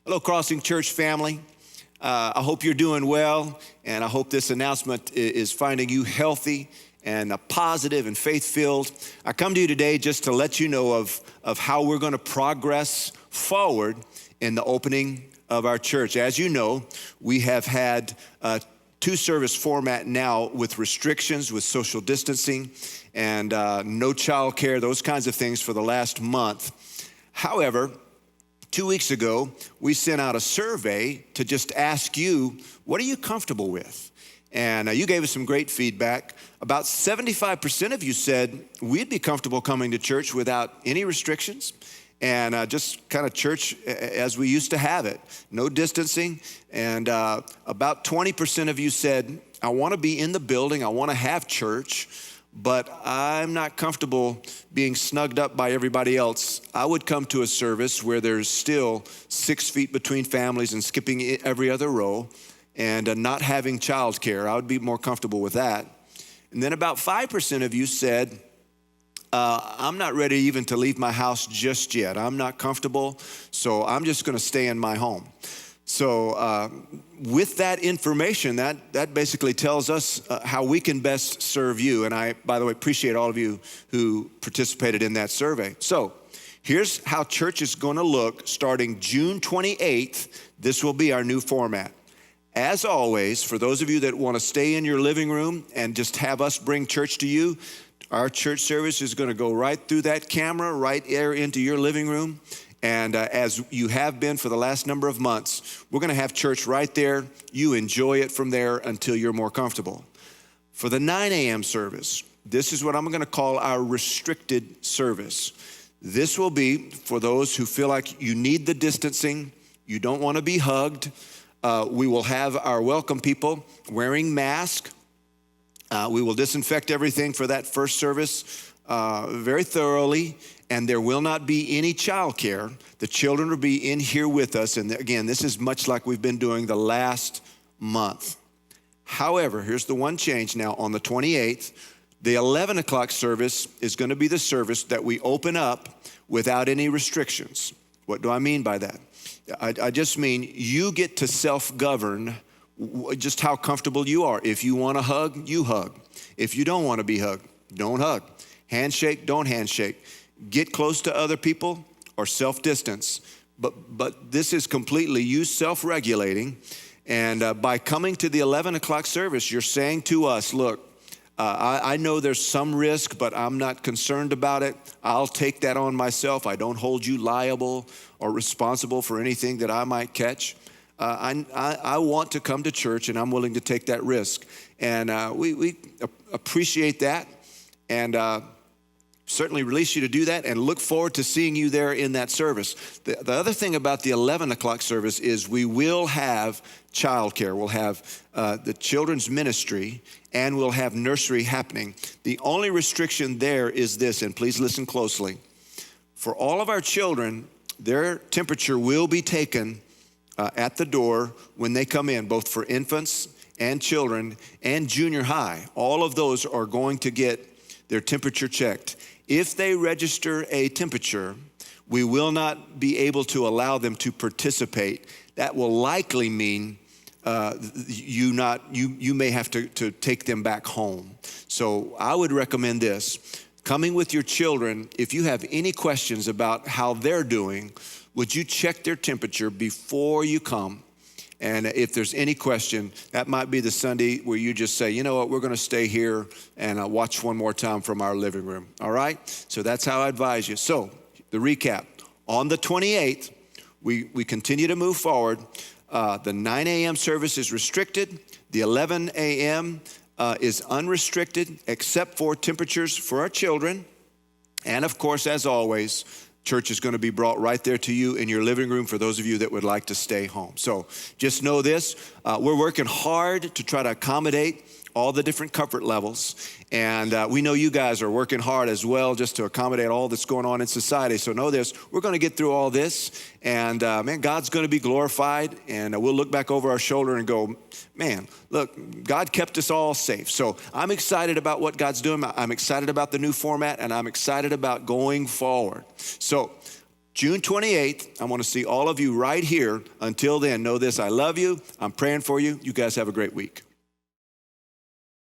Hello, Crossing Church family. I hope you're doing well, and I hope this announcement is finding you healthy and positive and faith-filled. I come to you today just to let you know of how we're going to progress forward in the opening of our church. As you know, we have had two-service format now with restrictions, with social distancing, and no child care, those kinds of things for the last month. However, 2 weeks ago, we sent out a survey to just ask you, what are you comfortable with? And you gave us some great feedback. About 75% of you said we'd be comfortable coming to church without any restrictions and just kind of church as we used to have it, no distancing. And about 20% of you said, I want to be in the building, I want to have church, but I'm not comfortable being snugged up by everybody else. I would come to a service where there's still 6 feet between families and skipping every other row and not having childcare. I would be more comfortable with that. And then about 5% of you said, I'm not ready even to leave my house just yet. I'm not comfortable, so I'm just gonna stay in my home. So with that information, that basically tells us how we can best serve you. And I, by the way, appreciate all of you who participated in that survey. So here's how church is gonna look starting June 28th. This will be our new format. As always, for those of you that wanna stay in your living room and just have us bring church to you, our church service is gonna go right through that camera, right there into your living room. And as you have been for the last number of months, we're gonna have church right there. You enjoy it from there until you're more comfortable. For the 9 a.m. service, this is what I'm gonna call our restricted service. This will be for those who feel like you need the distancing, you don't wanna be hugged. We will have our welcome people wearing masks. We will disinfect everything for that first service very thoroughly. And there will not be any childcare. The children will be in here with us. And again, this is much like we've been doing the last month. However, here's the one change now. On the 28th, the 11 o'clock service is going to be the service that we open up without any restrictions. What do I mean by that? I just mean you get to self-govern just how comfortable you are. If you want to hug, you hug. If you don't want to be hugged, don't hug. Handshake, don't handshake. Get close to other people or self-distance. But this is completely you self-regulating. And by coming to the 11 o'clock service, you're saying to us, look, I know there's some risk, but I'm not concerned about it. I'll take that on myself. I don't hold you liable or responsible for anything that I might catch. I want to come to church, and I'm willing to take that risk. And we appreciate that. And certainly release you to do that and look forward to seeing you there in that service. The other thing about the 11 o'clock service is we will have childcare. We'll have the children's ministry and we'll have nursery happening. The only restriction there is this, and please listen closely. For all of our children, their temperature will be taken at the door when they come in, both for infants and children and junior high. All of those are going to get their temperature checked. If they register a temperature, we will not be able to allow them to participate. That will likely mean you may have to take them back home. So I would recommend this. Coming with your children, if you have any questions about how they're doing, would you check their temperature before you come? And if there's any question, that might be the Sunday where you just say, you know what, we're gonna stay here and watch one more time from our living room, all right? So that's how I advise you. So the recap, on the 28th, we continue to move forward. The 9 a.m. service is restricted. The 11 a.m. Is unrestricted except for temperatures for our children. And of course, as always, church is going to be brought right there to you in your living room for those of you that would like to stay home. So just know this, we're working hard to try to accommodate all the different comfort levels. And we know you guys are working hard as well just to accommodate all that's going on in society. So know this, we're going to get through all this. And man, God's going to be glorified. And we'll look back over our shoulder and go, man, look, God kept us all safe. So I'm excited about what God's doing. I'm excited about the new format, and I'm excited about going forward. So June 28th, I want to see all of you right here. Until then, know this, I love you. I'm praying for you. You guys have a great week.